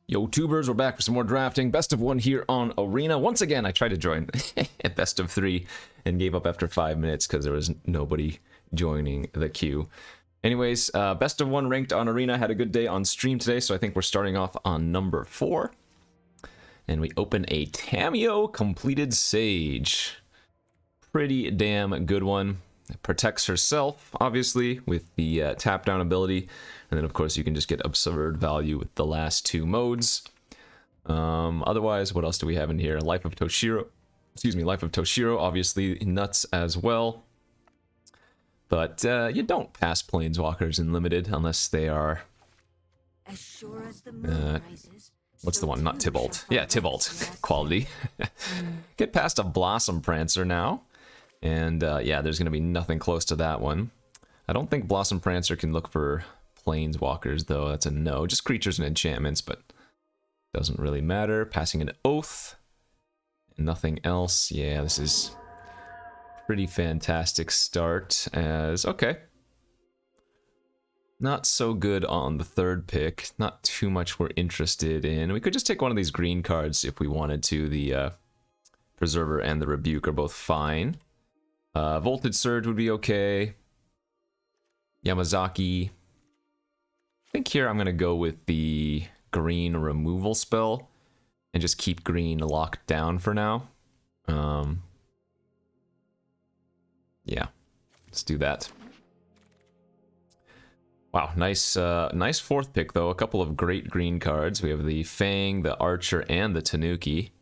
Yo, tubers, we're back for some more drafting. Best of one here on Arena. Once again, I tried to join best of three and gave up after 5 minutes because there was nobody joining the queue. Anyways, best of one ranked on Arena. Had a good day on stream today, so I think we're starting off on number 4. And we open a Tamiyo completed Sage. Pretty damn good one. Protects herself, obviously, with the tap down ability. And then, of course, you can just get absurd value with the last two modes. Otherwise, what else do we have in here? Life of Toshiro. Excuse me, Life of Toshiro, obviously nuts as well. But you don't pass Planeswalkers in Limited unless they are... As sure as the moon rises, what's the one? Not Tybalt. Yeah, Tybalt. Quality. Get past a Blossom Prancer now. And yeah, there's going to be nothing close to that one. I don't think Blossom Prancer can look for Planeswalkers, though. That's a no. Just creatures and enchantments, but doesn't really matter. Passing an Oath. Nothing else. Yeah, this is pretty fantastic start as... okay. Not so good on the third pick. Not too much we're interested in. We could just take one of these green cards if we wanted to. The Preserver and the Rebuke are both fine. Voltage Surge would be okay. Yamazaki. I think here I'm going to go with the green removal spell and just keep green locked down for now. Yeah, let's do that. Wow, nice nice fourth pick, though. A couple of great green cards. We have the Fang, the Archer, and the Tanuki.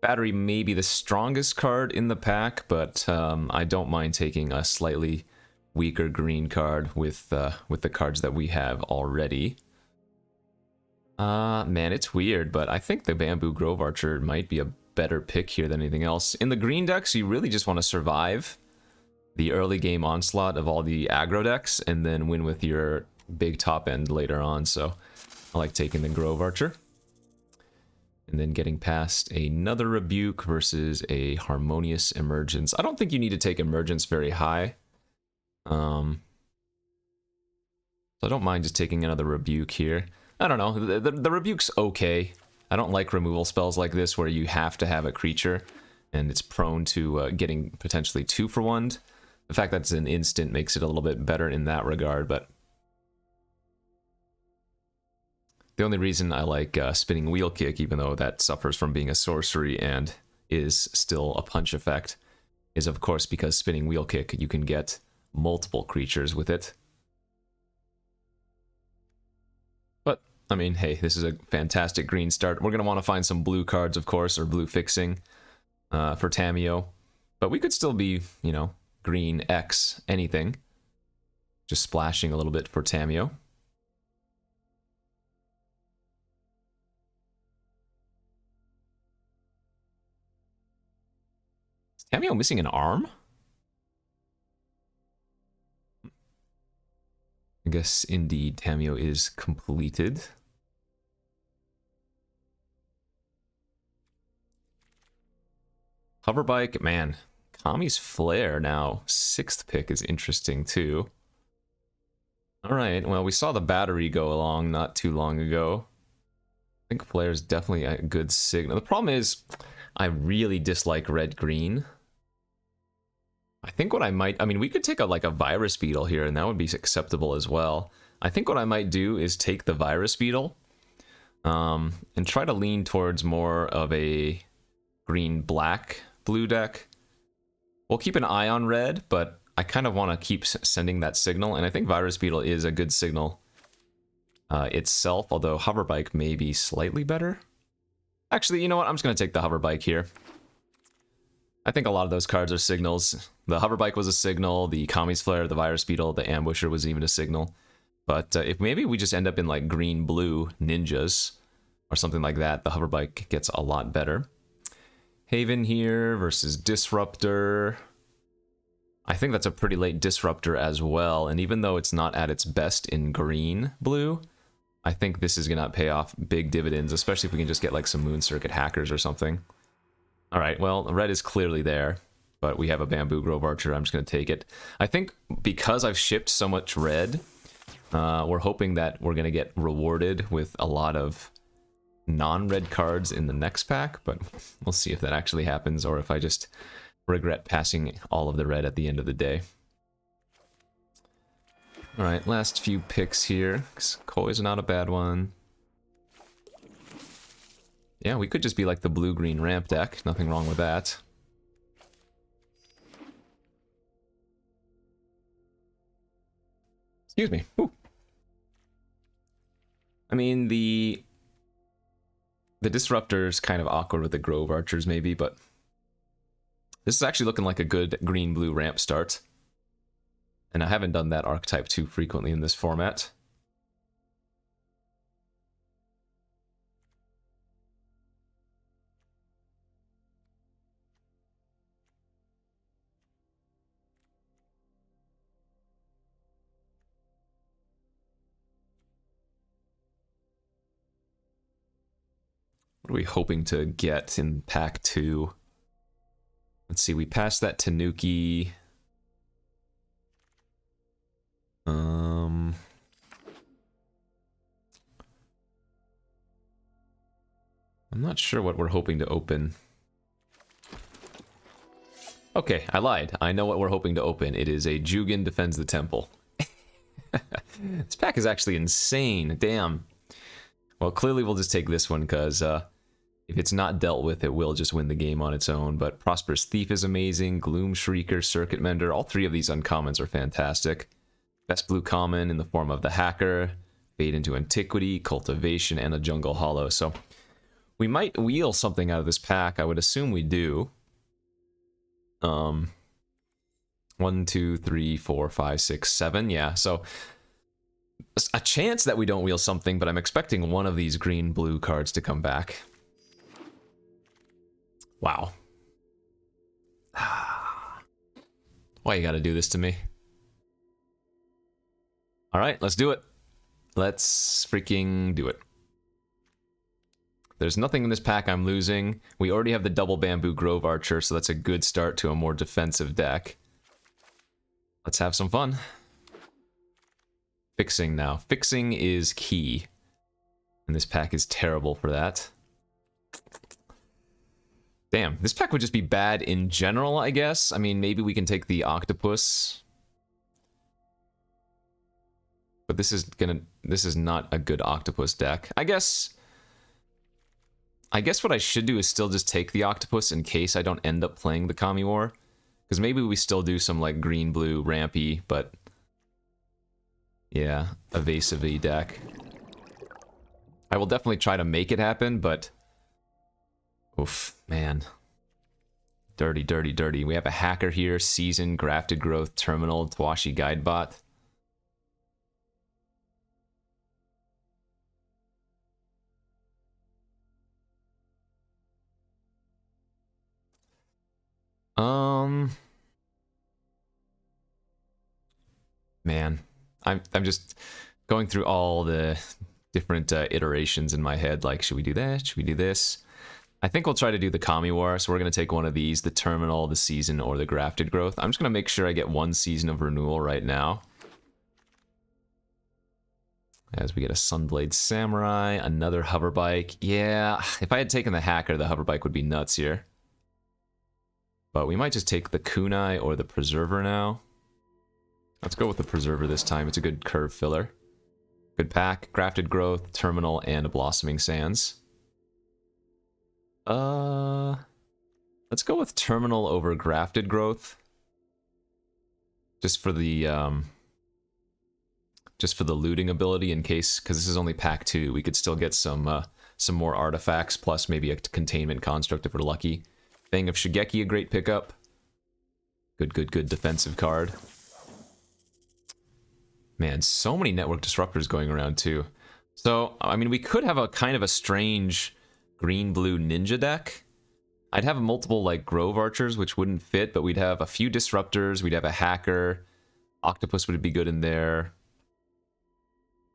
Battery may be the strongest card in the pack, but I don't mind taking a slightly weaker green card with the cards that we have already. Man, it's weird, but I think the Bamboo Grove Archer might be a better pick here than anything else. In the green decks, you really just want to survive the early game onslaught of all the aggro decks and then win with your big top end later on, so I like taking the Grove Archer. And then getting past another Rebuke versus a Harmonious Emergence. I don't think you need to take Emergence very high. So I don't mind just taking another Rebuke here. I don't know, the Rebuke's okay. I don't like removal spells like this where you have to have a creature and it's prone to getting potentially 2-for-1'd. The fact that it's an instant makes it a little bit better in that regard, but the only reason I like Spinning Wheel Kick, even though that suffers from being a sorcery and is still a punch effect, is of course because Spinning Wheel Kick, you can get multiple creatures with it. But, I mean, hey, this is a fantastic green start. We're going to want to find some blue cards, of course, or blue fixing for Tamiyo. But we could still be, you know, green X anything. Just splashing a little bit for Tamiyo. Tamiyo missing an arm? I guess indeed Tamiyo is completed. Hoverbike, man. Kami's Flare now. 6th pick is interesting too. Alright, well, we saw the battery go along not too long ago. I think Flare is definitely a good signal. The problem is, I really dislike red-green. I think what I might... I mean, we could take like a Virus Beetle here, and that would be acceptable as well. I think what I might do is take the Virus Beetle and try to lean towards more of a green-black blue deck. We'll keep an eye on red, but I kind of want to keep sending that signal, and I think Virus Beetle is a good signal itself, although Hoverbike may be slightly better. Actually, you know what? I'm just going to take the Hoverbike here. I think a lot of those cards are signals. The Hoverbike was a signal, the Kami's Flare, the Virus Beetle, the Ambusher was even a signal. But if maybe we just end up in like green-blue ninjas or something like that, the Hoverbike gets a lot better. Haven here versus Disruptor. I think that's a pretty late Disruptor as well, and even though it's not at its best in green-blue, I think this is going to pay off big dividends, especially if we can just get like some Moon Circuit hackers or something. Alright, well, red is clearly there, but we have a Bamboo Grove Archer. I'm just going to take it. I think because I've shipped so much red, We're hoping that we're going to get rewarded with a lot of non-red cards in the next pack, but we'll see if that actually happens or if I just regret passing all of the red at the end of the day. Alright, last few picks here. Koi's not a bad one. Yeah, we could just be like the blue-green ramp deck. Nothing wrong with that. Excuse me. Ooh. I mean, the Disruptor's kind of awkward with the Grove Archers, maybe, but this is actually looking like a good green-blue ramp start. And I haven't done that archetype too frequently in this format. What are we hoping to get in pack 2? Let's see, we passed that Tanuki. I'm not sure what we're hoping to open. Okay, I lied. I know what we're hoping to open. It is a Jugen Defends the Temple. This pack is actually insane. Damn. Well, clearly we'll just take this one because if it's not dealt with, it will just win the game on its own. But Prosperous Thief is amazing. Gloom Shrieker, Circuit Mender. All three of these uncommons are fantastic. Best blue common in the form of the Hacker, Fade into Antiquity, Cultivation, and a Jungle Hollow. So we might wheel something out of this pack. I would assume we do. 1, 2, 3, 4, 5, 6, 7. Yeah, so a chance that we don't wheel something, but I'm expecting one of these green-blue cards to come back. Wow. Why you gotta do this to me? Alright, let's do it. Let's freaking do it. There's nothing in this pack I'm losing. We already have the double Bamboo Grove Archer, so that's a good start to a more defensive deck. Let's have some fun. Fixing now. Fixing is key. And this pack is terrible for that. Damn, this pack would just be bad in general, I guess. I mean, maybe we can take the Octopus. But this is not a good Octopus deck. I guess what I should do is still just take the Octopus in case I don't end up playing the Kami War. Because maybe we still do some like green-blue rampy, but yeah, evasive deck. I will definitely try to make it happen, but oof, man. Dirty, dirty, dirty. We have a Hacker here, Season, Grafted Growth, Terminal, Twashi Guidebot. Man, I'm just going through all the different iterations in my head. Like, should we do that? Should we do this? I think we'll try to do the Kami War, so we're going to take one of these, the Terminal, the Season, or the Grafted Growth. I'm just going to make sure I get one Season of Renewal right now. As we get a Sunblade Samurai, another Hoverbike. Yeah, if I had taken the Hacker, the Hoverbike would be nuts here. But we might just take the Kunai or the Preserver now. Let's go with the Preserver this time. It's a good curve filler. Good pack, Grafted Growth, Terminal, and a Blossoming Sands. Let's go with Terminal over Grafted Growth. Just for the looting ability in case, because this is only pack 2, we could still get some more artifacts, plus maybe a containment construct if we're lucky. Fang of Shigeki, a great pickup. Good defensive card. Man, so many network disruptors going around too. So, I mean, we could have a kind of a strange green-blue ninja deck. I'd have multiple, like, Grove Archers, which wouldn't fit, but we'd have a few disruptors, we'd have a Hacker, Octopus would be good in there.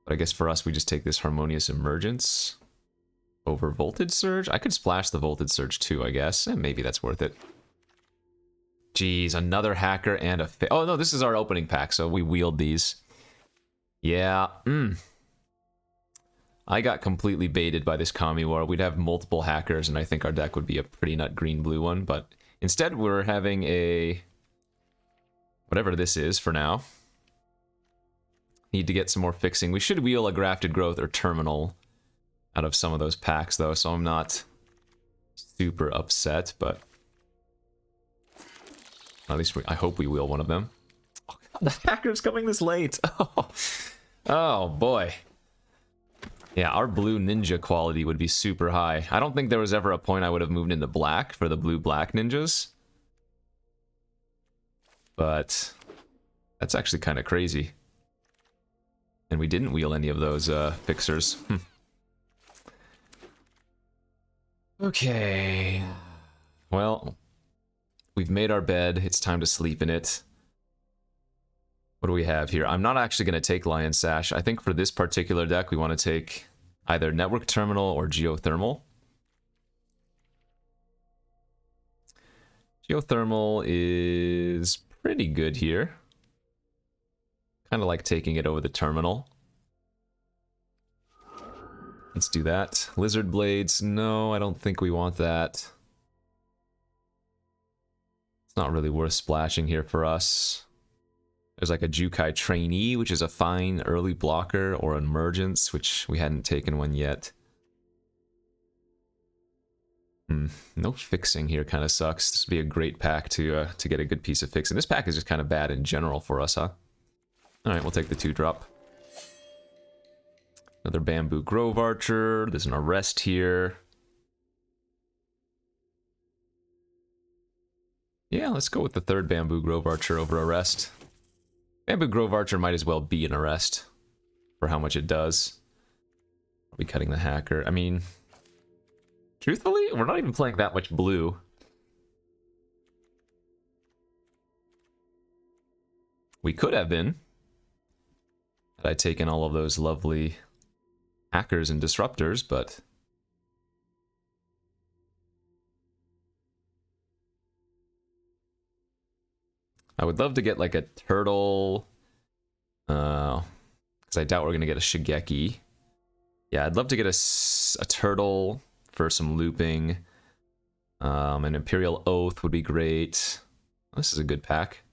But I guess for us, we just take this Harmonious Emergence over Voltage Surge. I could splash the Voltage Surge too, I guess. Maybe that's worth it. Jeez, another Hacker and a... Oh, no, this is our opening pack, so we wield these. Yeah, I got completely baited by this Kamigawa. We'd have multiple hackers, and I think our deck would be a pretty nut green-blue one, but instead we're having a... whatever this is for now. Need to get some more fixing. We should wheel a Grafted Growth or Terminal out of some of those packs, though, so I'm not super upset, but... at least I hope we wheel one of them. Oh, God, the hacker's coming this late! Oh, boy. Yeah, our blue ninja quality would be super high. I don't think there was ever a point I would have moved into black for the blue-black ninjas. But that's actually kind of crazy. And we didn't wheel any of those fixers. Okay. Well, we've made our bed. It's time to sleep in it. What do we have here? I'm not actually going to take Lion Sash. I think for this particular deck, we want to take either Network Terminal or Geothermal. Geothermal is pretty good here. Kind of like taking it over the Terminal. Let's do that. Lizard Blades, no, I don't think we want that. It's not really worth splashing here for us. There's like a Jukai Trainee, which is a fine early blocker, or Emergence, which we hadn't taken one yet. No fixing here kind of sucks. This would be a great pack to get a good piece of fixing. This pack is just kind of bad in general for us, huh? Alright, we'll take the 2-drop. Another Bamboo Grove Archer. There's an Arrest here. Yeah, let's go with the 3rd Bamboo Grove Archer over Arrest. Bamboo Grove Archer might as well be an Arrest for how much it does. Are we cutting the hacker? I mean, truthfully, we're not even playing that much blue. We could have been, had I taken all of those lovely hackers and disruptors, but... I would love to get like a turtle, because I doubt we're going to get a Shigeki. Yeah, I'd love to get a turtle for some looping. An Imperial Oath would be great. This is a good pack.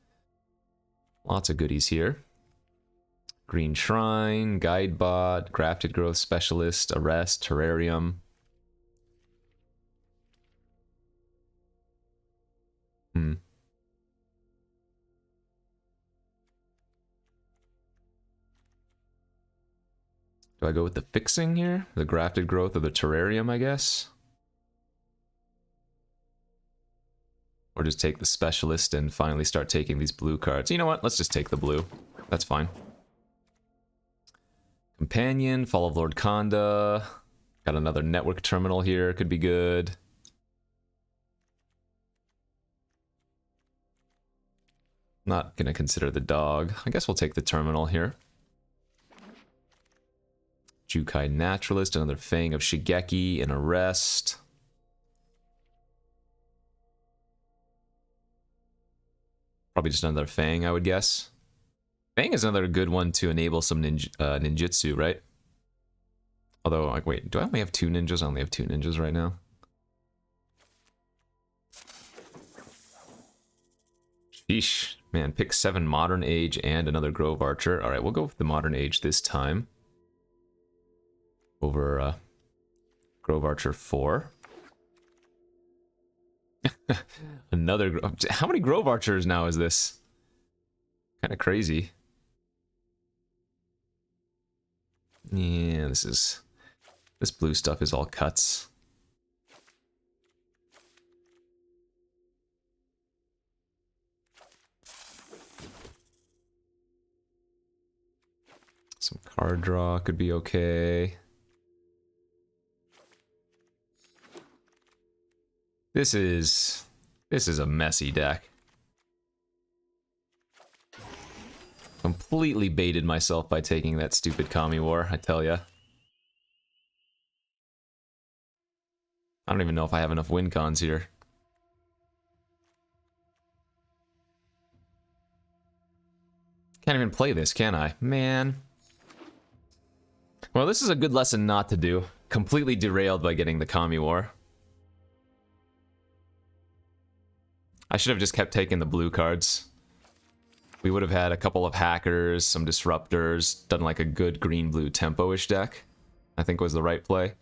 Lots of goodies here. Green Shrine, Guidebot, Grafted Growth Specialist, Arrest, Terrarium. Do I go with the fixing here? The Grafted Growth or the Terrarium, I guess? Or just take the Specialist and finally start taking these blue cards. You know what? Let's just take the blue. That's fine. Companion, Fall of Lord Khanda. Got another Network Terminal here. Could be good. Not gonna consider the dog. I guess we'll take the Terminal here. Jukai Naturalist, another Fang of Shigeki, an Arrest. Probably just another Fang, I would guess. Fang is another good one to enable some ninjutsu, right? Although, like, wait, do I only have 2 ninjas? I only have 2 ninjas right now. Sheesh. Man, pick 7 Modern Age and another Grove Archer. Alright, we'll go with the Modern Age this time. Over Grove Archer 4. Another... How many Grove Archers now is this? Kind of crazy. Yeah, this blue stuff is all cuts. Some card draw could be okay. This is a messy deck. Completely baited myself by taking that stupid Kami War, I tell ya. I don't even know if I have enough win cons here. Can't even play this, can I? Man. Well, this is a good lesson not to do. Completely derailed by getting the Kami War. I should have just kept taking the blue cards. We would have had a couple of hackers, some disruptors, done like a good green-blue tempo-ish deck. I think was the right play.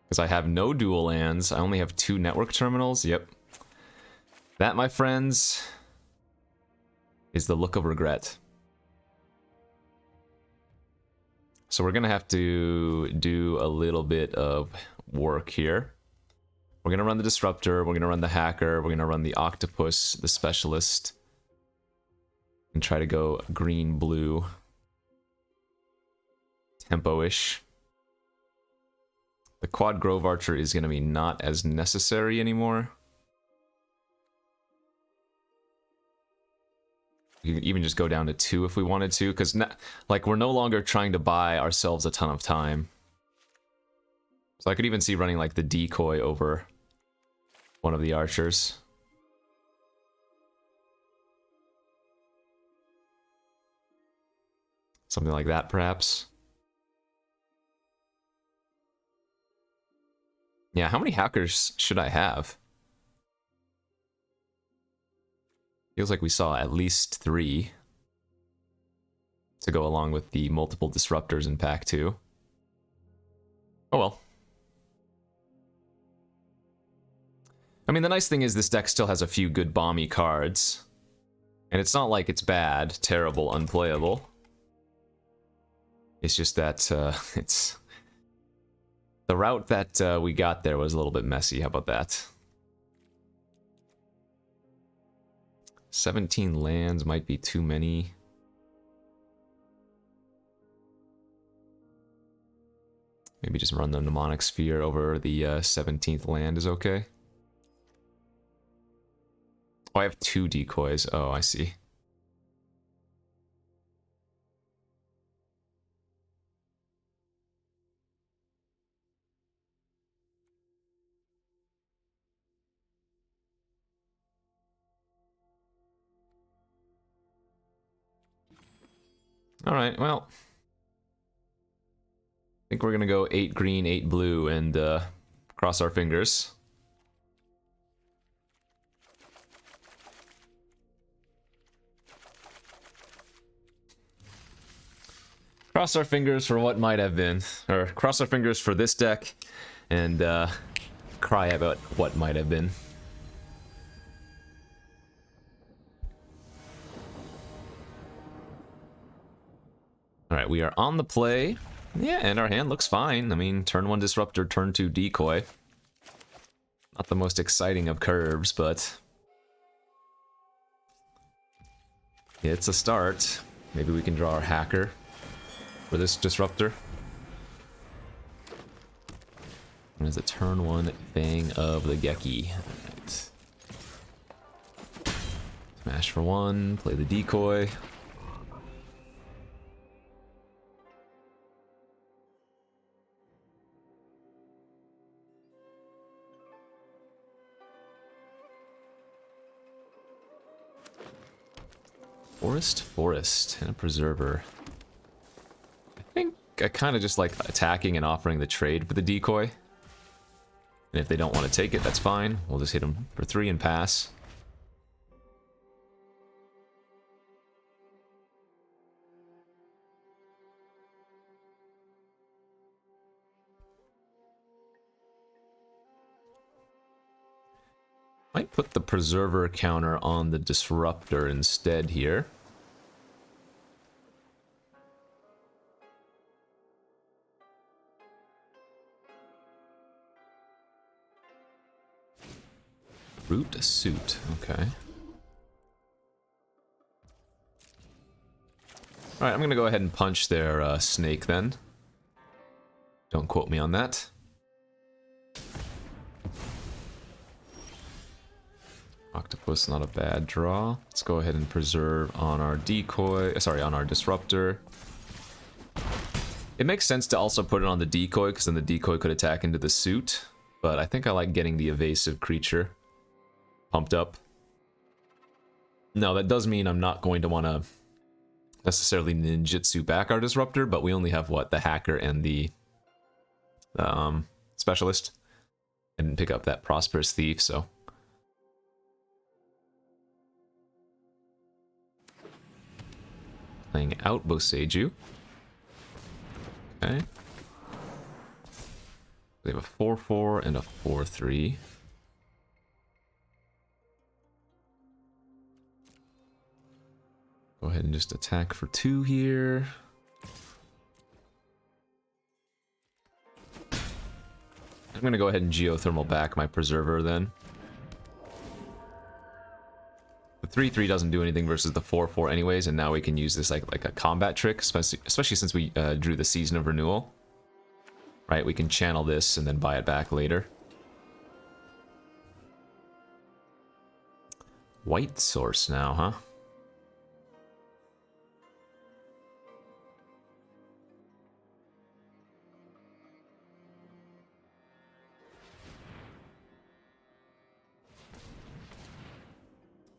Because I have no dual lands. I only have 2 network terminals. Yep. That, my friends, is the look of regret. So we're going to have to do a little bit of work here. We're going to run the Disruptor, we're going to run the Hacker, we're going to run the Octopus, the Specialist, and try to go green-blue tempo-ish. The Quad Grove Archer is going to be not as necessary anymore. You can even just go down to 2 if we wanted to, because like we're no longer trying to buy ourselves a ton of time. So I could even see running like the decoy over one of the archers. Something like that, perhaps. Yeah, how many hackers should I have? Feels like we saw at least 3 to go along with the multiple disruptors in pack 2. Oh well. I mean, the nice thing is this deck still has a few good bomby cards. And it's not like it's bad, terrible, unplayable. It's just that it's... The route that we got there was a little bit messy. How about that? 17 lands might be too many. Maybe just run the Mnemonic Sphere over the 17th land is okay. Oh, I have 2 decoys. Oh, I see. Alright, well. I think we're gonna go 8 green, 8 blue, and cross our fingers. Cross our fingers for what might have been. Or cross our fingers for this deck, and cry about what might have been. Alright, we are on the play. Yeah, and our hand looks fine. I mean, turn 1 Disruptor, turn 2 Decoy. Not the most exciting of curves, but... it's a start. Maybe we can draw our Hacker for this Disruptor. And it's a turn 1 Fang of the Geki. Right. Smash for 1, play the Decoy. Forest, and a Preserver. I think I kind of just like attacking and offering the trade for the Decoy. And if they don't want to take it, that's fine. We'll just hit them for 3 and pass. Might put the Preserver counter on the Disruptor instead here. Root Suit, okay. Alright, I'm gonna go ahead and punch their snake then. Don't quote me on that. Octopus, not a bad draw. Let's go ahead and preserve on our decoy, sorry, on our disruptor. It makes sense to also put it on the decoy, because then the decoy could attack into the suit. But I think I like getting the evasive creature pumped up. No, that does mean I'm not going to want to necessarily ninjutsu back our disruptor, but we only have what, the hacker and the specialist. I didn't pick up that prosperous thief, so playing out Boseiju. Okay. They have a 4/4 and a 4/3. Go ahead and just attack for 2 here. I'm gonna go ahead and geothermal back my preserver then. The 3/3 doesn't do anything versus the 4/4 anyways, and now we can use this like a combat trick, especially since we drew the Season of Renewal. Right, we can channel this and then buy it back later. White source now, huh?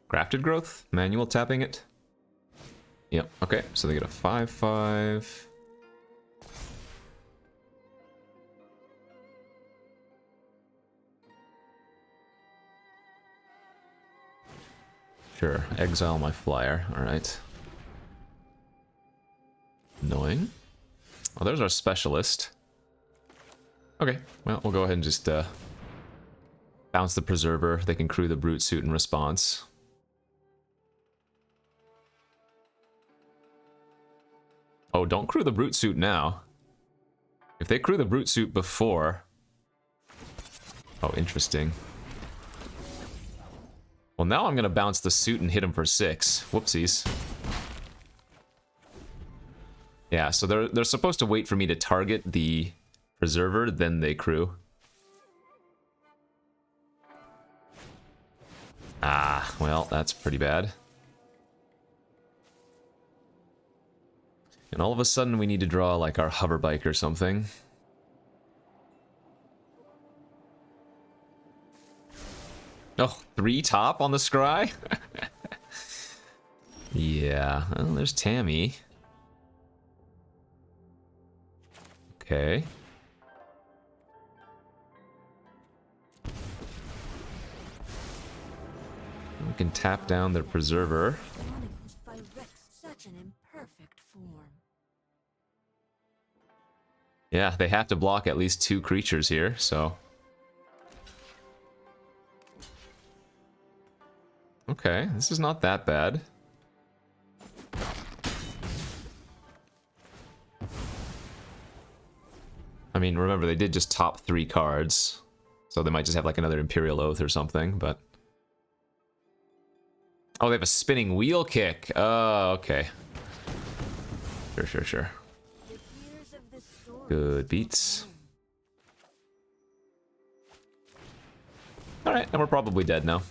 Crafted growth? Manual tapping it? Yep, okay, so they get a 5/5. Sure, exile my flyer, alright. Annoying. Oh, there's our specialist. Okay, well, we'll go ahead and just bounce the preserver. They can crew the brute suit in response. Oh, don't crew the brute suit now. If they crew the brute suit before... Oh, interesting. Well, now I'm gonna bounce the suit and hit him for 6. Whoopsies. Yeah, so they're supposed to wait for me to target the preserver, then they crew. Ah, well, that's pretty bad. And all of a sudden we need to draw like our hover bike or something. Oh, 3 top on the scry? Yeah, well, there's Tammy. Okay. We can tap down their preserver. Such an imperfect form. Yeah, they have to block at least 2 creatures here, so... Okay, this is not that bad. I mean, remember, they did just top 3 cards. So they might just have like another Imperial Oath or something, but... Oh, they have a spinning wheel kick. Oh, okay. Sure. Good beats. Alright, and we're probably dead now.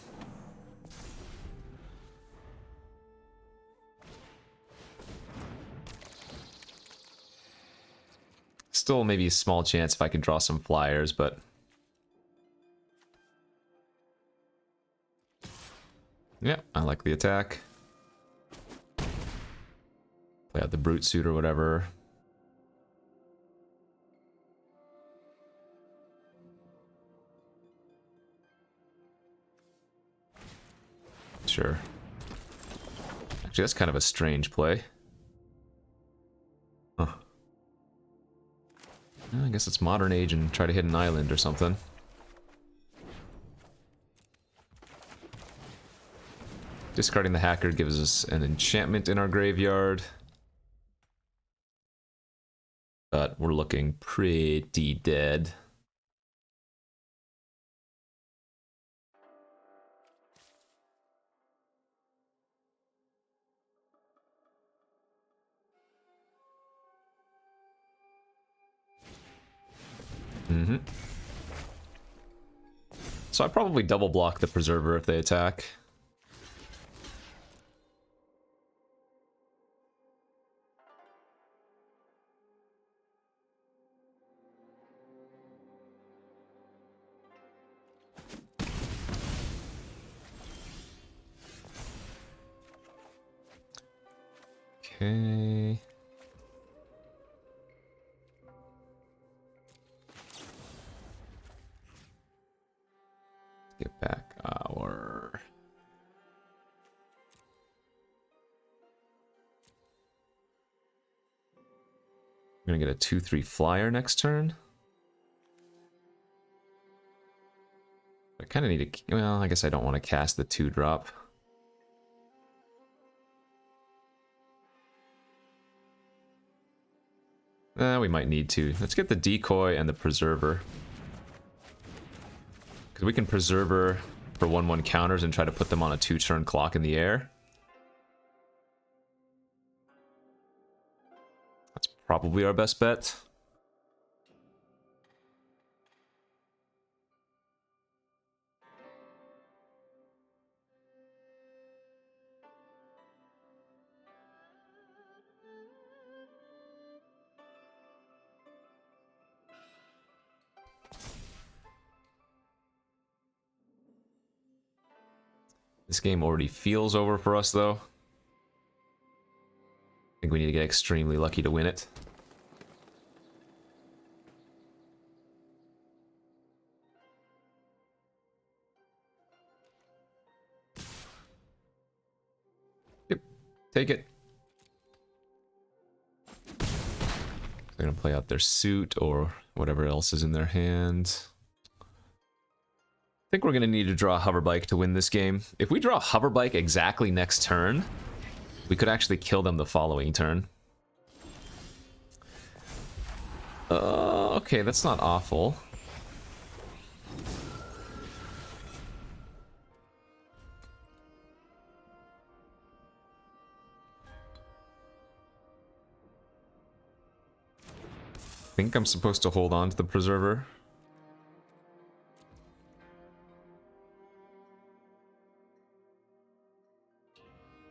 Still maybe a small chance if I can draw some flyers, but... Yeah, I like the attack. Play out the brute suit or whatever. Sure. Actually, that's kind of a strange play. Huh. I guess it's modern age and try to hit an island or something. Discarding the hacker gives us an enchantment in our graveyard. But we're looking pretty dead. So I probably double block the preserver if they attack. Okay. Get back our... I'm gonna get a 2/3 flyer next turn. I kind of need to... Well, I guess I don't want to cast the 2-drop. We might need to. Let's get the decoy and the preserver. Because we can preserver for 1/1 counters and try to put them on a 2-turn clock in the air. That's probably our best bet. This game already feels over for us, though. I think we need to get extremely lucky to win it. Yep, take it. They're gonna play out their suit or whatever else is in their hand. I think we're gonna need to draw a Hoverbike to win this game. If we draw a Hoverbike exactly next turn, we could actually kill them the following turn. Okay, that's not awful. I think I'm supposed to hold on to the preserver.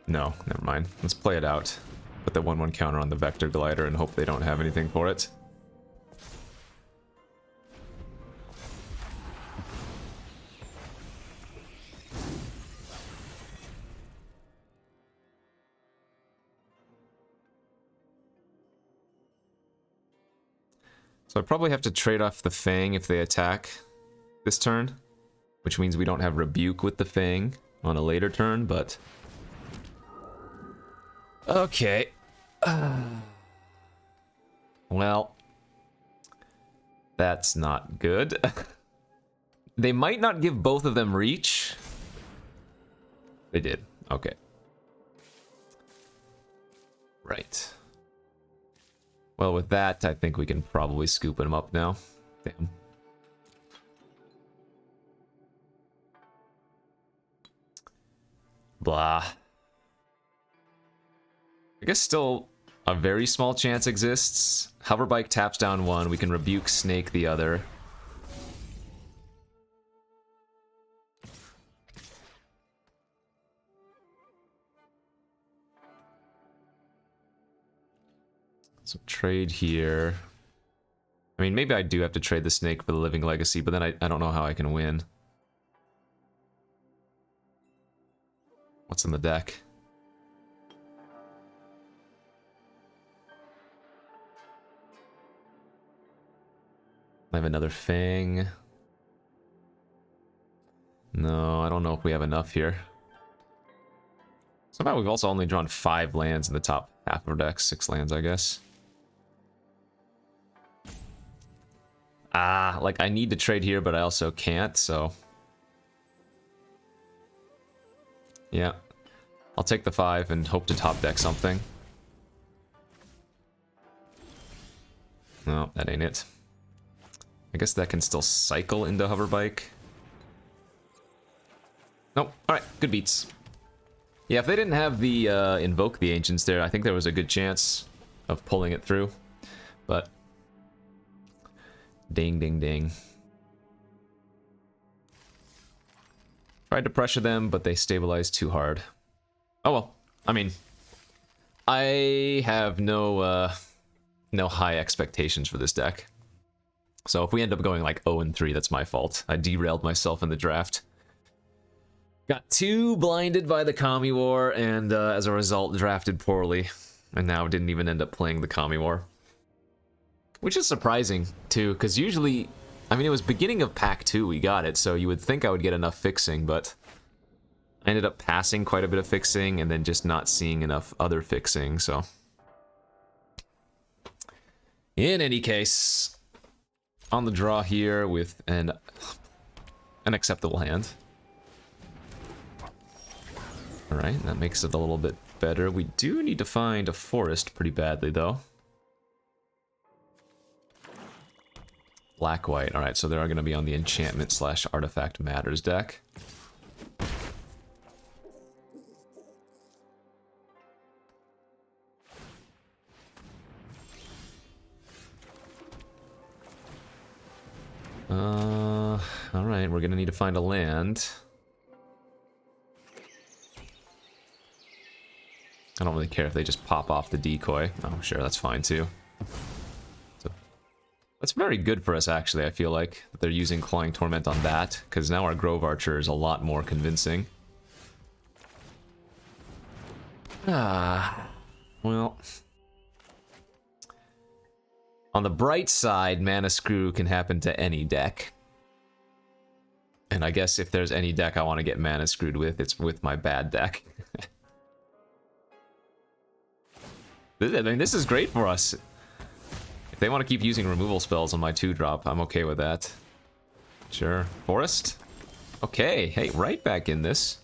No, never mind. Let's play it out. Put the 1/1 counter on the Vector Glider and hope they don't have anything for it. So I probably have to trade off the Fang if they attack this turn, which means we don't have Rebuke with the Fang on a later turn, but... Okay. Well, that's not good. They might not give both of them reach. They did. Okay. Right. Well, with that, I think we can probably scoop him up now. Damn. Blah. I guess still a very small chance exists. Hoverbike taps down one. We can Rebuke Snake the other. So trade here. I mean, maybe I do have to trade the Snake for the Living Legacy, but then I don't know how I can win. What's in the deck? I have another Fang. No, I don't know if we have enough here. Somehow we've also only drawn 5 lands in the top half of our deck. 6 lands, I guess. Ah, like I need to trade here, but I also can't, so... Yeah. I'll take the 5 and hope to top deck something. No, that ain't it. I guess that can still cycle into Hoverbike. Nope. Alright, good beats. Yeah, if they didn't have the Invoke the Ancients there, I think there was a good chance of pulling it through. But... Ding, ding, ding. Tried to pressure them, but they stabilized too hard. Oh well. I mean... I have no high expectations for this deck. So if we end up going like 0-3, that's my fault. I derailed myself in the draft. Got too blinded by the Kami War, and as a result, drafted poorly. And now didn't even end up playing the Kami War. Which is surprising, too, because usually... I mean, it was beginning of pack 2 we got it, so you would think I would get enough fixing, but... I ended up passing quite a bit of fixing, and then just not seeing enough other fixing, so... In any case... On the draw here with an acceptable hand. Alright, that makes it a little bit better. We do need to find a forest pretty badly, though. Black-white. Alright, so they are going to be on the enchantment slash artifact matters deck. Alright, we're going to need to find a land. I don't really care if they just pop off the decoy. Oh, sure, that's fine too. So, that's very good for us, actually, I feel like, that they're using Clawing Torment on that, because now our Grove Archer is a lot more convincing. Well... On the bright side, Mana Screw can happen to any deck. And I guess if there's any deck I want to get Mana Screwed with, it's with my bad deck. I mean, this is great for us. If they want to keep using removal spells on my 2-drop, I'm okay with that. Sure. Forest? Okay, hey, right back in this.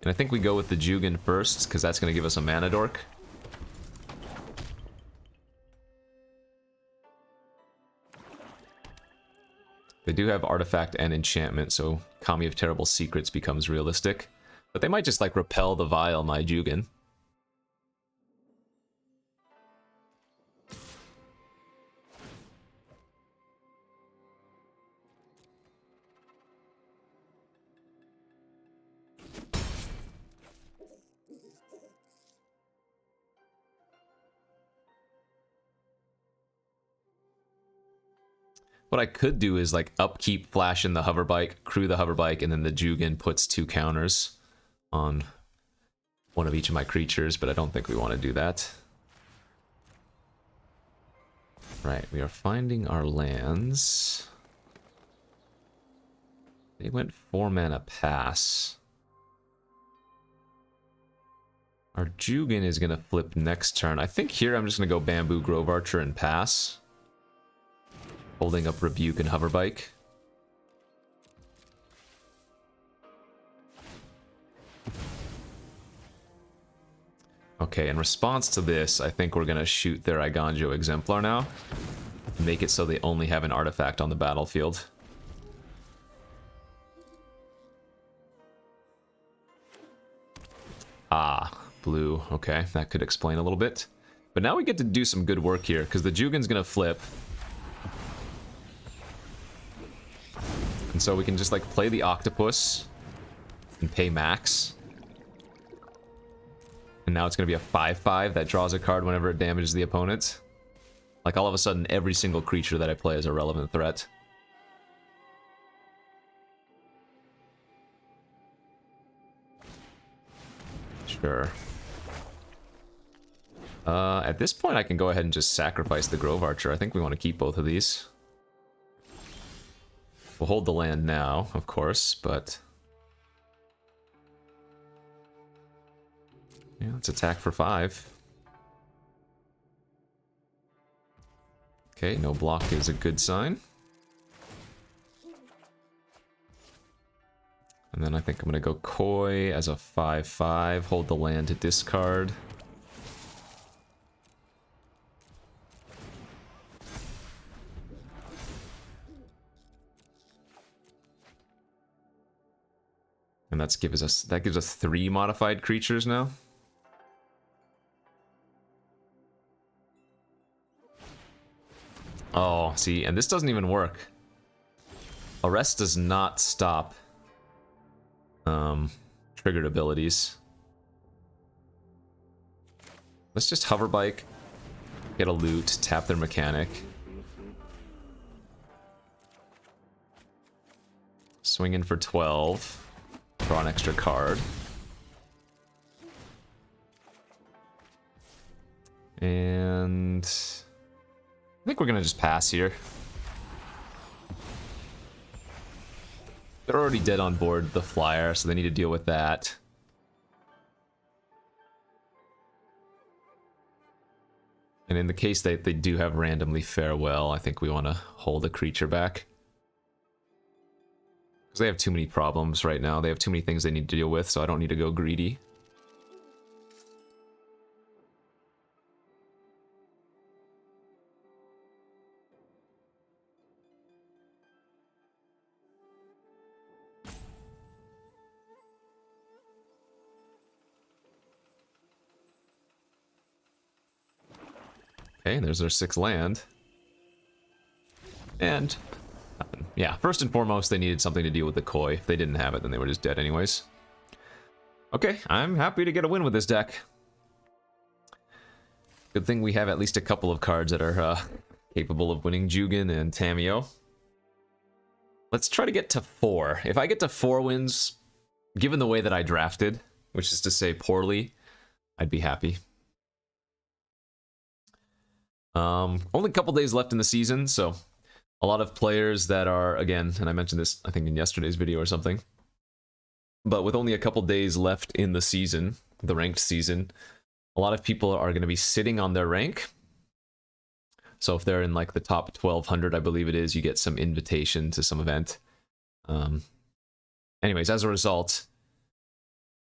And I think we go with the Jugan first, because that's going to give us a Mana Dork. They do have Artifact and Enchantment, so Kami of Terrible Secrets becomes realistic. But they might just, like, repel the Vile my Jugan. What I could do is like upkeep Flash in the Hoverbike, crew the Hoverbike, and then the Jugan puts 2 counters on one of each of my creatures, but I don't think we want to do that. Right, we are finding our lands. They went 4 mana pass. Our Jugan is going to flip next turn. I think here I'm just going to go Bamboo Grove Archer and pass. Holding up Rebuke and Hoverbike. Okay, in response to this, I think we're going to shoot their Iganjo Exemplar now. Make it so they only have an artifact on the battlefield. Ah, blue. Okay, that could explain a little bit. But now we get to do some good work here, because the Jugan's going to flip. And so we can just, like, play the Octopus and pay max. And now it's going to be a 5/5 that draws a card whenever it damages the opponent. Like, all of a sudden, every single creature that I play is a relevant threat. Sure. At this point, I can go ahead and just sacrifice the Grove Archer. I think we want to keep both of these. We'll hold the land now, of course, but... yeah, let's attack for 5. Okay, no block is a good sign. And then I think I'm going to go Koi as a 5/5, hold the land to discard. And that gives us 3 modified creatures now. Oh, see, and this doesn't even work. Arrest does not stop triggered abilities. Let's just Hoverbike, get a loot, tap their mechanic. Swing in for 12. Draw an extra card. And I think we're gonna just pass here. They're already dead on board the flyer, so they need to deal with that. And in the case that they do have randomly farewell, I think we want to hold a creature back. Because they have too many problems right now. They have too many things they need to deal with, so I don't need to go greedy. Okay, there's our 6 land. And, yeah, first and foremost, they needed something to deal with the Koi. If they didn't have it, then they were just dead anyways. Okay, I'm happy to get a win with this deck. Good thing we have at least a couple of cards that are capable of winning Jugen and Tamiyo. Let's try to get to 4. If I get to 4 wins, given the way that I drafted, which is to say poorly, I'd be happy. Only a couple days left in the season, so a lot of players that are, again, and I mentioned this, I think, in yesterday's video or something, but with only a couple days left in the season, the ranked season, a lot of people are going to be sitting on their rank. So if they're in like the top 1200, I believe it is, you get some invitation to some event. Anyways, as a result,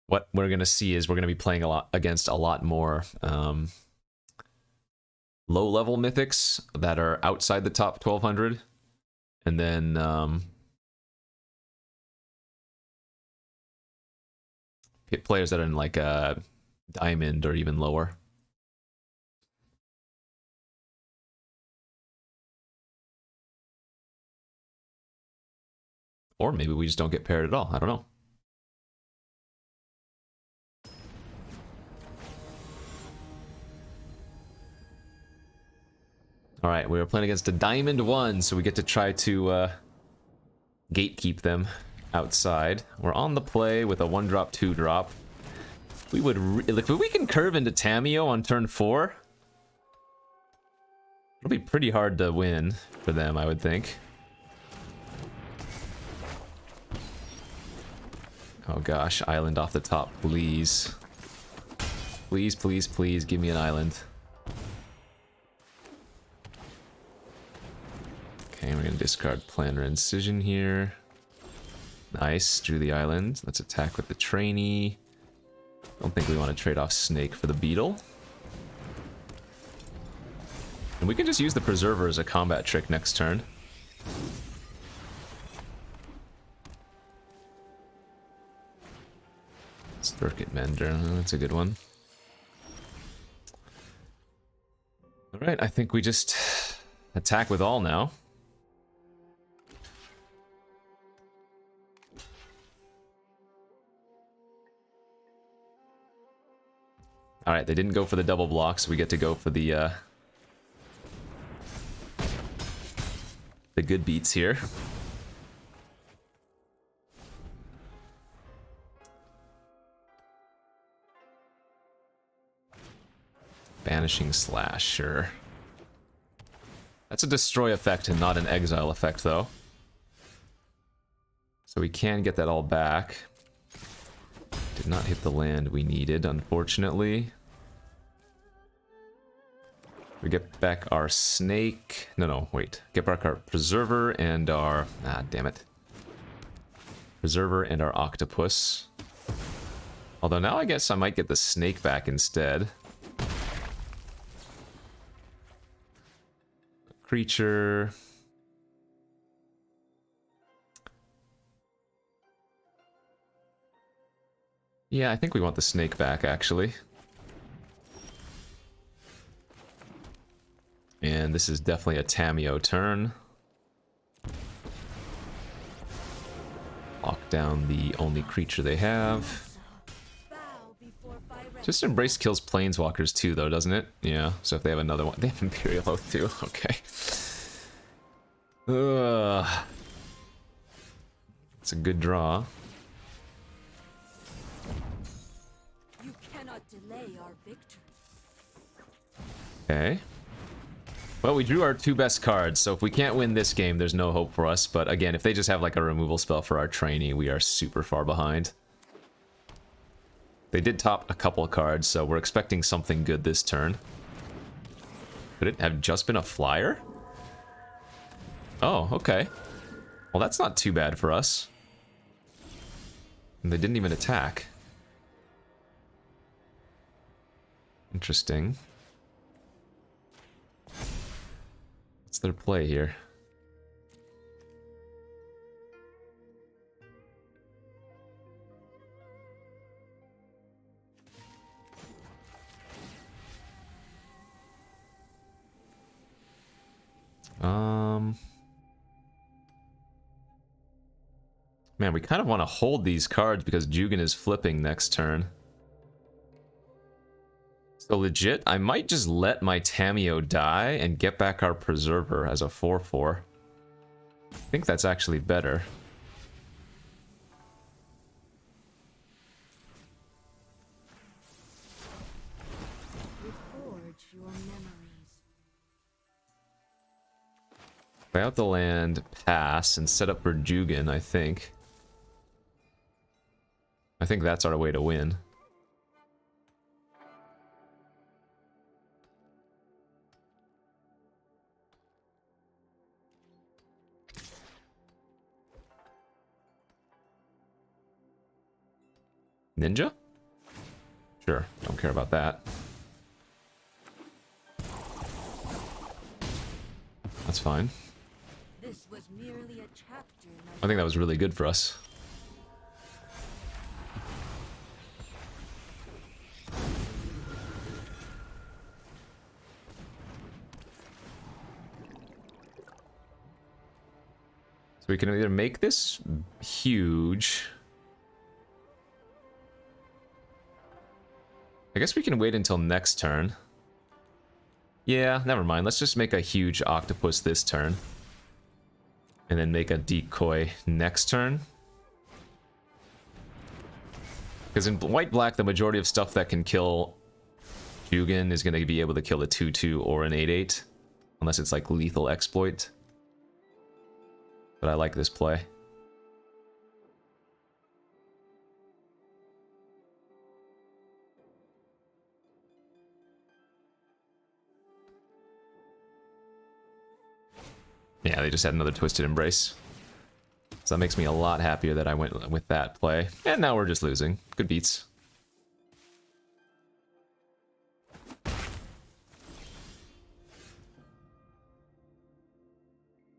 what we're going to see is we're going to be playing against a lot more low-level mythics that are outside the top 1200, and then players that are in like a diamond or even lower. Or maybe we just don't get paired at all. I don't know. All right, we were playing against a Diamond 1, so we get to try to gatekeep them outside. We're on the play with a 1-drop, 2-drop. We would, if we can curve into Tamiyo on turn 4, it'll be pretty hard to win for them, I would think. Oh gosh, island off the top, please. Please, please, please, give me an island. Okay, we're gonna discard Planner Incision here. Nice, drew the island. Let's attack with the trainee. Don't think we want to trade off Snake for the Beetle. And we can just use the Preserver as a combat trick next turn. Circuit Mender, that's a good one. Alright, I think we just attack with all now. Alright, they didn't go for the double block, so we get to go for the good beats here. Banishing Slash, sure. That's a destroy effect and not an exile effect, though. So we can get that all back. Did not hit the land we needed, unfortunately. We get back our Snake. No, wait. Get back our Preserver and our... Ah, damn it. Preserver and our Octopus. Although now I guess I might get the Snake back instead. Creature. Yeah, I think we want the Snake back, actually. And this is definitely a Tamiyo turn. Lock down the only creature they have. Just Embrace kills Planeswalkers too, though, doesn't it? Yeah, so if they have another one... They have Imperial Oath too, okay. It's a good draw. You cannot delay our victory. Okay. Well, we drew our 2 best cards, so if we can't win this game, there's no hope for us. But again, if they just have like a removal spell for our trainee, we are super far behind. They did top a couple of cards, so we're expecting something good this turn. Could it have just been a flyer? Oh, okay. Well, that's not too bad for us. And they didn't even attack. Interesting. What's their play here? Man, we kind of want to hold these cards because Jugen is flipping next turn. So legit, I might just let my Tamiyo die and get back our Preserver as a 4/4. I think that's actually better. Reforge your memories. Play out the land, pass, and set up for Jugen, I think. I think that's our way to win. Ninja? Sure, don't care about that. That's fine. This was merely a chapter. I think that was really good for us. So we can either make this huge. I guess we can wait until next turn. Yeah, never mind. Let's just make a huge octopus this turn. And then make a decoy next turn. Because in white-black, the majority of stuff that can kill Jugen is going to be able to kill a 2/2 or an 8/8. Unless it's like lethal exploit. But I like this play. Yeah, they just had another Twisted Embrace. So that makes me a lot happier that I went with that play. And now we're just losing. Good beats.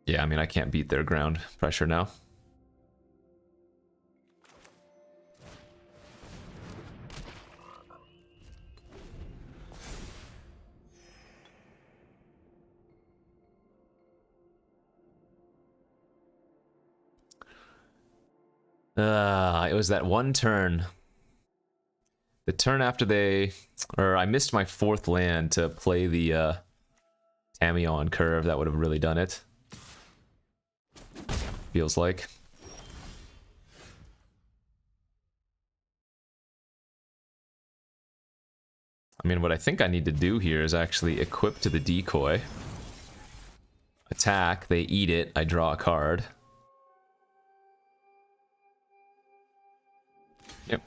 Yeah, I mean, I can't beat their ground pressure now. It was that one turn. The turn after they... Or I missed my 4th land to play the Tamiyo on curve. That would have really done it. Feels like. I mean, what I think I need to do here is actually equip to the decoy. Attack, they eat it, I draw a card. Yep.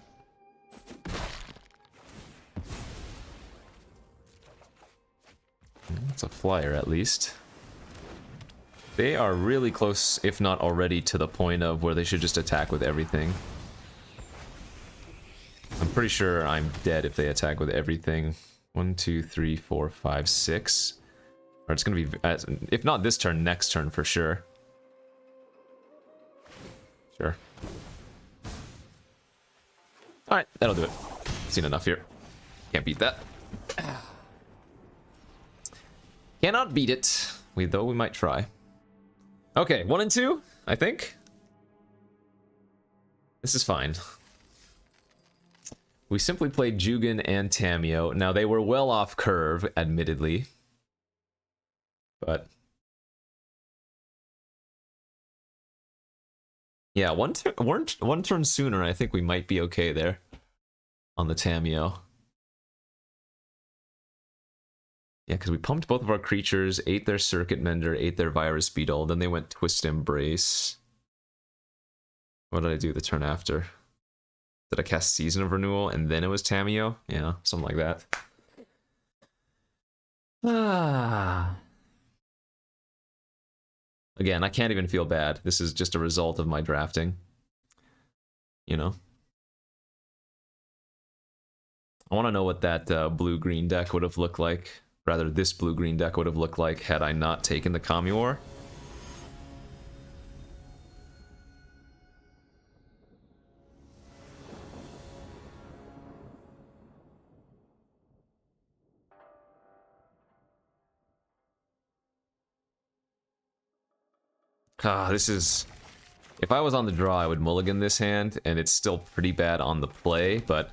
That's a flyer at least. They are really close, if not already, to the point of where they should just attack with everything. I'm pretty sure I'm dead if they attack with everything. 1, 2, 3, 4, 5, 6. Or it's gonna be, if not this turn, next turn for sure. Sure. Alright, that'll do it. Seen enough here. Can't beat that. Cannot beat it. Though we might try. Okay, 1 and 2, I think. This is fine. We simply played Jugen and Tamiyo. Now, they were well off curve, admittedly. But... yeah, one turn sooner, I think we might be okay there. On the Tamiyo. Yeah, because we pumped both of our creatures, ate their Circuit Mender, ate their Virus Beetle, then they went Twist Embrace. What did I do the turn after? Did I cast Season of Renewal and then it was Tameo? Yeah, something like that. Ah. Again, I can't even feel bad. This is just a result of my drafting. You know? I want to know what that blue-green deck would have looked like. Rather, this blue-green deck would have looked like had I not taken the Kamigawa. Ah, this is... If I was on the draw, I would mulligan this hand, and it's still pretty bad on the play, but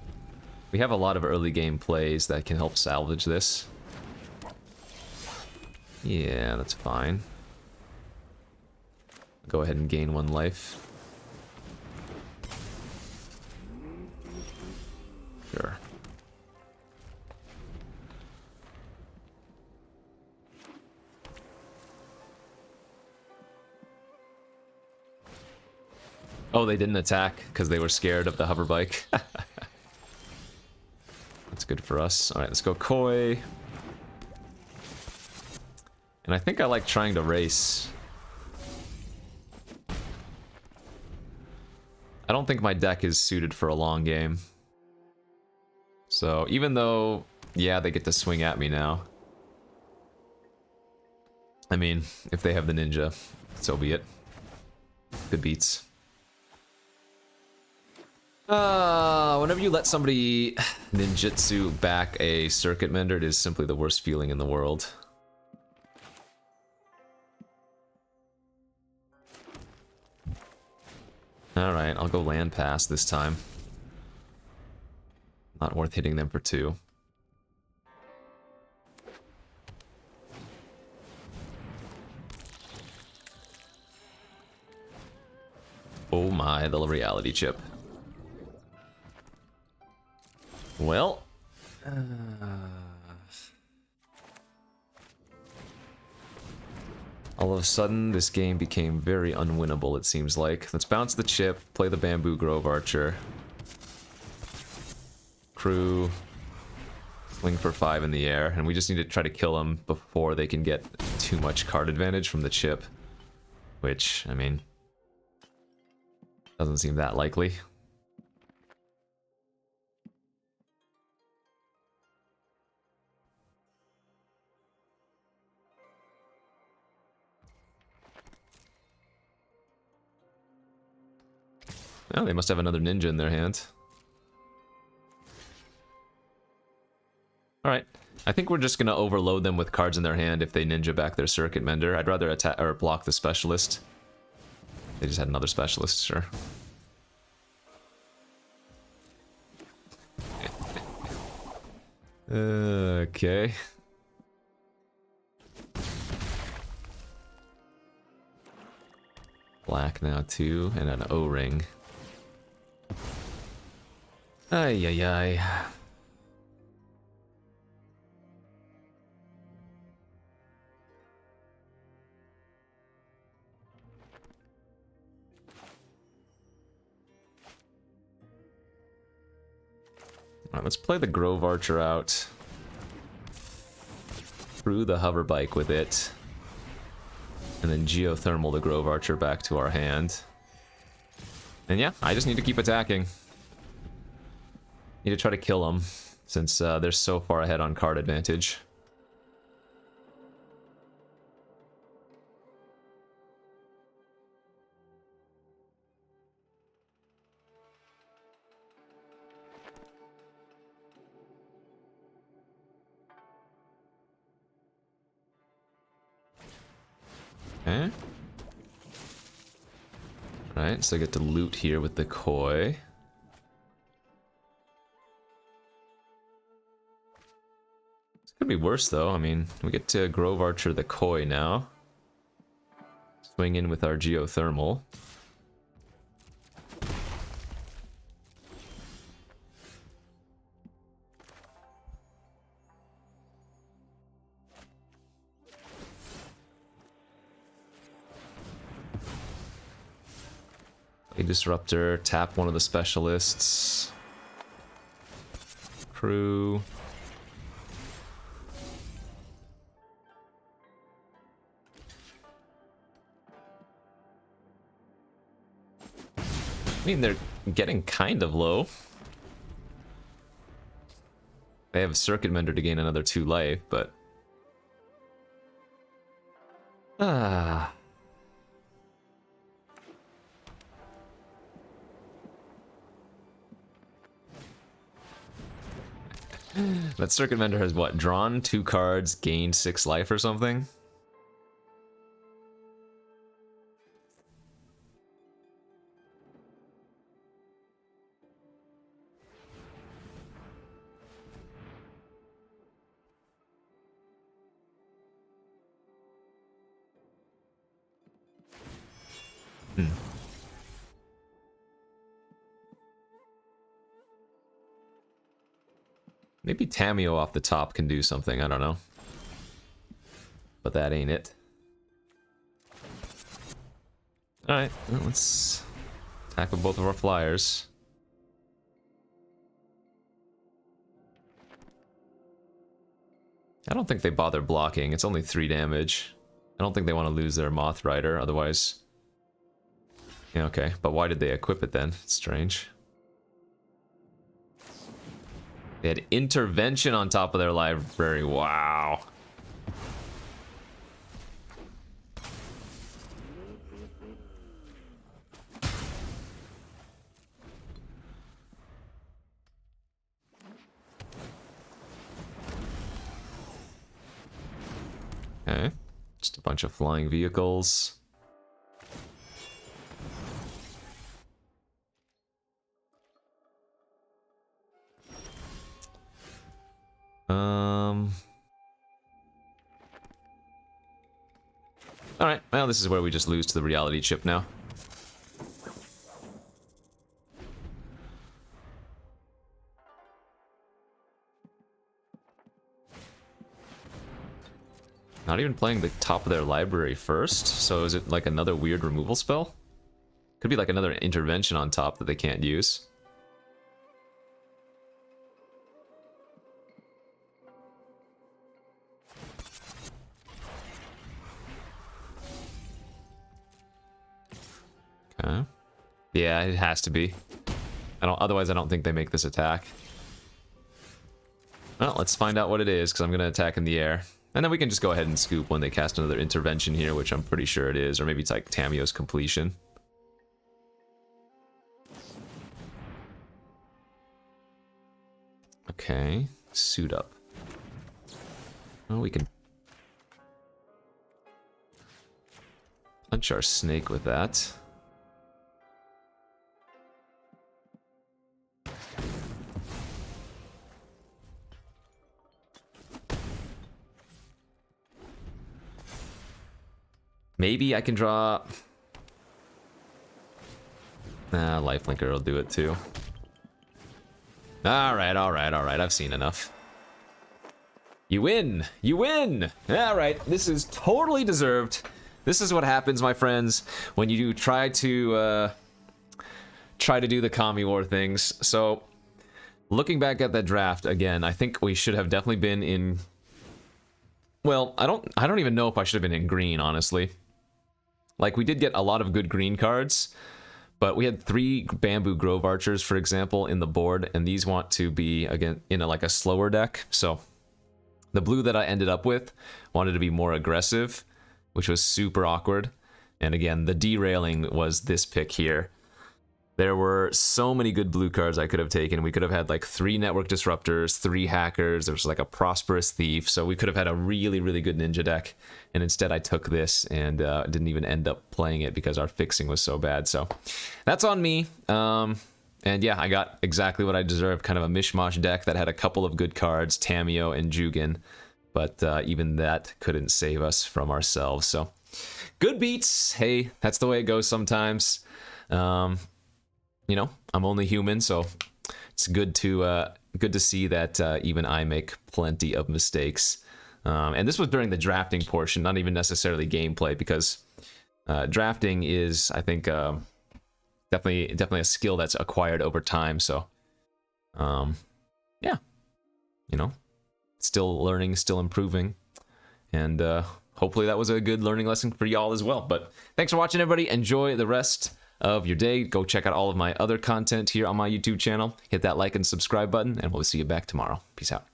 we have a lot of early game plays that can help salvage this. Yeah, that's fine. Go ahead and gain 1 life. Sure. Oh, they didn't attack because they were scared of the hover bike. That's good for us. Alright, let's go Koi. And I think I like trying to race. I don't think my deck is suited for a long game. So, even though, yeah, they get to swing at me now. I mean, if they have the ninja, so be it. Good beats. Whenever you let somebody ninjutsu back a Circuit Mender, it is simply the worst feeling in the world. Alright, I'll go land pass this time. Not worth hitting them for 2. Oh my, the reality chip. Well... all of a sudden, this game became very unwinnable, it seems like. Let's bounce the chip, play the Bamboo Grove Archer. Crew. Swing for 5 in the air, and we just need to try to kill them before they can get too much card advantage from the chip. Which, I mean... doesn't seem that likely. Oh, they must have another ninja in their hand. Alright. I think we're just gonna overload them with cards in their hand if they ninja back their Circuit Mender. I'd rather attack or block the Specialist. They just had another Specialist, sure. Okay. Black now too, and an O-ring. Ay ay ay. Alright, let's play the Grove Archer out. Through the hover bike with it. And then geothermal the Grove Archer back to our hand. And yeah, I just need to keep attacking. Need to try to kill them, since they're so far ahead on card advantage. Okay. Right, so I get to loot here with the Koi. This could be worse though. I mean, we get to Grove Archer the Koi now. Swing in with our geothermal. A disruptor, tap one of the specialists. Crew. I mean, they're getting kind of low. They have Circuit Mender to gain another 2 life, but... Ah... That Circuit Mender has what? Drawn 2 cards, gained 6 life or something? Maybe Tamio off the top can do something, I don't know. But that ain't it. Alright, well, let's attack with both of our flyers. I don't think they bother blocking, it's only 3 damage. I don't think they want to lose their Moth Rider, otherwise... Yeah, okay, but why did they equip it then? It's strange. They had intervention on top of their library. Wow. Okay. Just a bunch of flying vehicles. Alright, well, this is where we just lose to the reality chip now. Not even playing the top of their library first, so is it like another weird removal spell? Could be like another intervention on top that they can't use. Okay. Yeah, it has to be. Otherwise I don't think they make this attack. Well, let's find out what it is, because I'm going to attack in the air. And then we can just go ahead and scoop when they cast another intervention here, which I'm pretty sure it is. Or maybe it's like Tamio's completion. Okay, suit up. Well, we can punch our snake with that. Maybe I can draw... Nah, Lifelinker will do it too. Alright, alright, alright. I've seen enough. You win! You win! Alright, this is totally deserved. This is what happens, my friends, when you try to do the Kami War things. So, looking back at that draft again, I think we should have definitely been in... Well, I don't even know if I should have been in green, honestly. Like, we did get a lot of good green cards, but we had 3 Bamboo Grove Archers, for example, in the board, and these want to be, again, in like a slower deck. So, the blue that I ended up with wanted to be more aggressive, which was super awkward. And again, the derailing was this pick here. There were so many good blue cards I could have taken. We could have had like 3 Network Disruptors, 3 Hackers, there was like a Prosperous Thief, so we could have had a really, really good ninja deck. And instead I took this and didn't even end up playing it because our fixing was so bad. So that's on me. And yeah, I got exactly what I deserved, kind of a mishmash deck that had a couple of good cards, Tamio and Jugan. But even that couldn't save us from ourselves. So good beats. Hey, that's the way it goes sometimes. You know, I'm only human, so it's good to see that even I make plenty of mistakes. And this was during the drafting portion, not even necessarily gameplay, because drafting is, I think, definitely a skill that's acquired over time. So, yeah, you know, still learning, still improving, and hopefully that was a good learning lesson for y'all as well. But thanks for watching, everybody. Enjoy the rest of your day. Go check out all of my other content here on my YouTube channel. Hit that like and subscribe button, and we'll see you back tomorrow. Peace out.